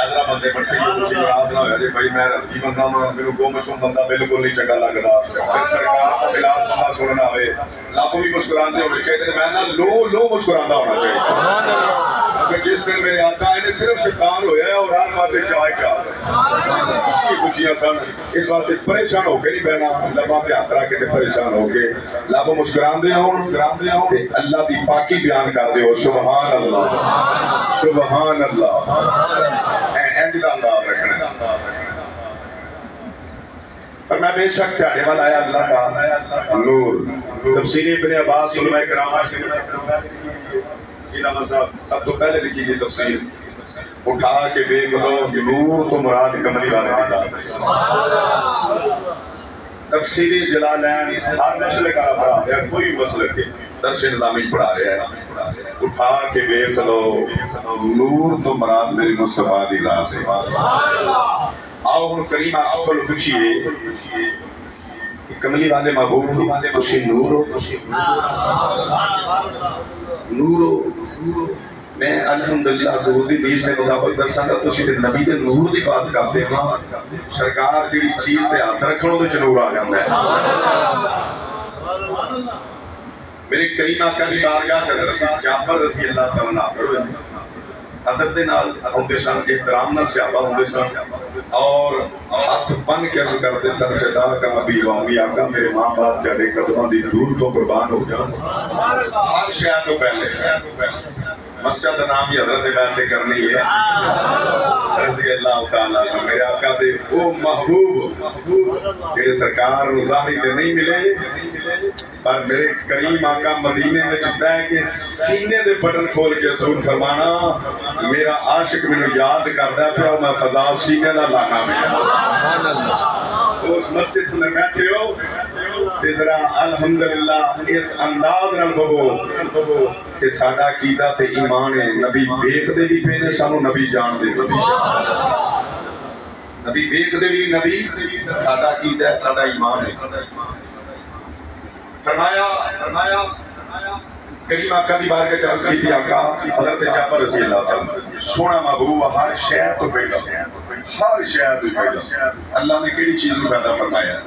ذرا بندے بڑھتے ہی کچھ رات نہ ہویا جی بھائی میں رسکی بندہ ہوں میرے کو مشہور بندہ بالکل نہیں چنگا لگتا پھر سرکار کا ملاد بندہ سننا ہوئے لب بھی مسکراندے ہونے چاہیے میں نا لو مسکراندا ہونا چاہیے جس دن میرے آقا نے صرف شیطان ہویا ہے اور ہر پاسے چائے چاہ اس کی خوشیاں سن اس واسطے پریشان ہو کے نہیں بہنا لباں پہ ہاتھ رکھ کے پریشان ہو کے لب مسکراندے ہوں تے اللہ دی پاکی بیان کر دے ہو سبحان اللہ سبحان اللہ اندی دا انداز رکھنا فرمایا بے شک کہنے والا ہے اللہ کا نور تفسیر ابن عباس علماء کرام سب تو پہلے لکھی گئی تفسیر اٹھا کے دیکھ لو نور تو مراد کملی والے کا تفسیر جلالین ہر مسئلے کا پڑھا ہے کوئی مسئلے کے درس نظامی پڑھا رہا ہے اٹھا کے دیکھ لو نور تو مراد میری مصطفیٰ دی ذات سے آؤ ہن کریمہ اول پوچھئے کملی والے محبوب تسی نور ہو نور ہو میں الحمدللہ ضروری دیش نے مطابق دساں گا تسی تے نبی دے نور دی بات کرتے ہاں سرکار جڑی چیز تے ہاتھ رکھنوں تے نور آ جاندا ہے میرے کریمہ کا دی بارگاہ چ حضرت جعفر رضی اللہ تعالی عنہ حاضر ہوئے ادب دے نال ہوندے سن احترام نال صحابہ ہوندے سن اور ہاتھ بن کے عرض کرتے سن خدا کا ابھی وامی آقا میرے ماں باپ تیرے قدموں دی دور تو قربان ہو جان ہر شے تو پہلے مسجد نام ہی حضرت ویسے کرنی ہے رضی اللہ تعالیٰ میرے آقا دے او محبوب تیرے سرکار ظاہری دے نہیں ملے پر میرے کریم آقا مدینے میں چھتا ہے کہ سینے دے بٹن کھول کے حضور فرمانا میرا عاشق میں یاد کر ہے پہ میں فضا سینے نہ لانا میں اس مسجد میں بیٹھے ہو ذرا الحمدللہ اس انداز نال بگو کہ ساڈا عقیدہ تے ایمان ہے نبی دیکھ دے بھی پے نے سانو نبی جان دے نبی دیکھ دے بھی نبی ساڈا عقیدہ ہے ساڈا ایمان ہے فرمایا کریم آقا دی بار کے چرس کی تھی آقا حضرت جعفر رضی اللہ تعالیٰ سونا محبوب ہر شہر تو پیدا ہر شہر تو پیدا اللہ نے کیڑی چیز میں پیدا فرمایا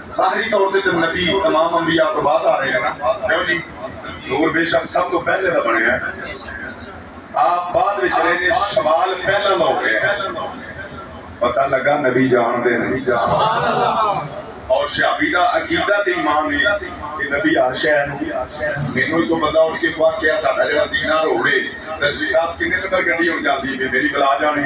ظاہری طور پہ تو نبی تمام انبیاء تو بعد آ رہے ہیں نا کیوں نہیں نور بے شک سب تو پہلے نہ بنے ہیں آپ بعد میں چلے نے سوال پہلا نہ ہو گئے ہیں پتہ لگا نبی جان دے نبی جان اور شعبی دا عقیدہ تے ایمان نہیں کہ نبی ہر شہر مینوں تو بندہ اٹھ کے کہا کیا ساڈا جڑا دینار ہوے رضوی صاحب کنے نمبر گڈی ہون جاندی ہے میری بلا جانے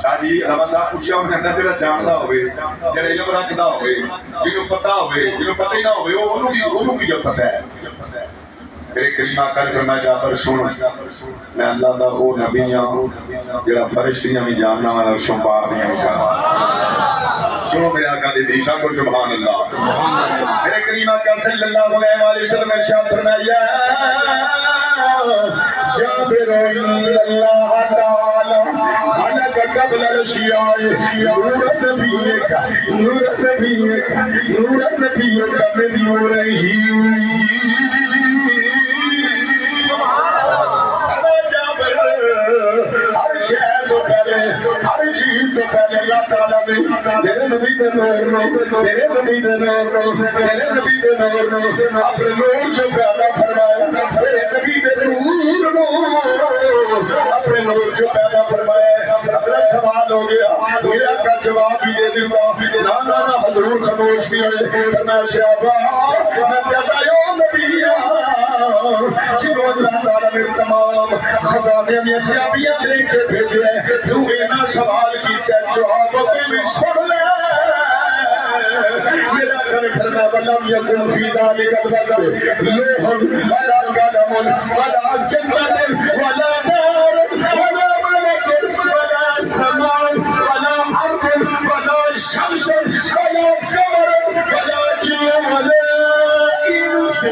شاہ جی علامہ صاحب پوچھیا انہوں نے جڑا جاندا ہوے جڑا علم رکھدا ہوے جنوں پتہ ہوے جنوں پتہ ہی نہ ہوے اونوں کی جو پتہ ہے میرے کریم آقا نے فرمایا جعفر سن میں اللہ دا وہ نبی ہاں جڑا فرشتیاں بھی جاننا والا عرشوں پار دیاں بھی جاننا سنو میرے آقا دے دیشا کو سبحان اللہ میرے کریم آقا صلی اللہ علیہ وآلہ وسلم ارشاد فرمایا جابر اللہ تعالی خلق قبل الاشیاء نور نبی کا من نورہ ہر شہر تو پہلے ہر چیز تو پہلے اللہ تعالیٰ نے میرے نبی دے نور نو میرے نبی دے نور نو میرے نبی دے نور نو اپنے نور سے پیدا فرمایا میرے نبی دے نور نو اپنے نور سے پیدا فرمایا اپنا سوال ہو گیا میرا کا جواب بھی دے دیتا نا حضور خاموش نہیں ہوئے میں شہبا میں کہتا ہوں نبی جنہوں اللہ تعالیٰ نے تمام خزانے میں چابیاں دے کے بھیجے تو اینا سوال کی جواب بھی سن لے میرا کر فرما ولم یکن فی ذالک الفقر لوح ولا قلم ولا جنت ولا نار ولا ملک ولا سماء ولا ارض ولا شمس ولا قمر ولا جن ولا انس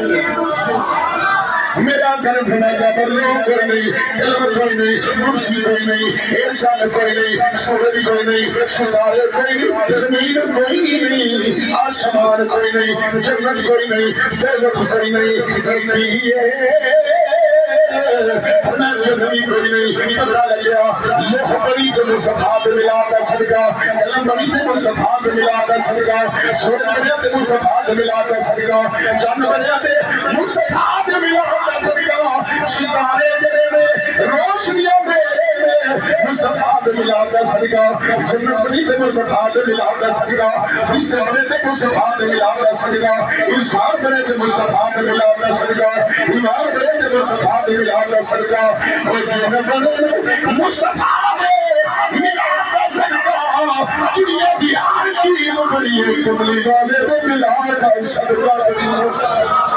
میرا گھر بنا جابر لوگ کوئی نہیں علم کوئی نہیں مرشی کوئی نہیں انسان کوئی نہیں سورج کوئی نہیں ستارے کوئی نہیں زمین کوئی نہیں آسمان کوئی نہیں جنت کوئی نہیں دوزخ کوئی نہیں میں جنوی کوئی نہیں پتہ لگیا لوہ بڑی تو مصطفیٰ دے ملا کا صدقہ علم بڑی تو مصطفیٰ دے ملا کا صدقہ سونا بڑیا تے مصطفیٰ دے ملا کا صدقہ چاند بڑیا تے مصطفیٰ دے ملا کا صدقہ ستارے جڑے میں روشنیاں دے مصطفیٰ دے ملا کا صدقہ جنت بڑی تے مصطفیٰ دے ملا کا صدقہ فرشتے بڑے تے مصطفیٰ دے ملا کا صدقہ انسان بڑے تے مصطفیٰ دے ملا کا صدقہ ایمان بڑے تے مصطفیٰ دے ملا کا صدقہ اور جنت بڑے مصطفیٰ دے ملا کا صدقہ دنیا کی ہر چیز بڑی ہے کملی والے دے ملا کا صدقہ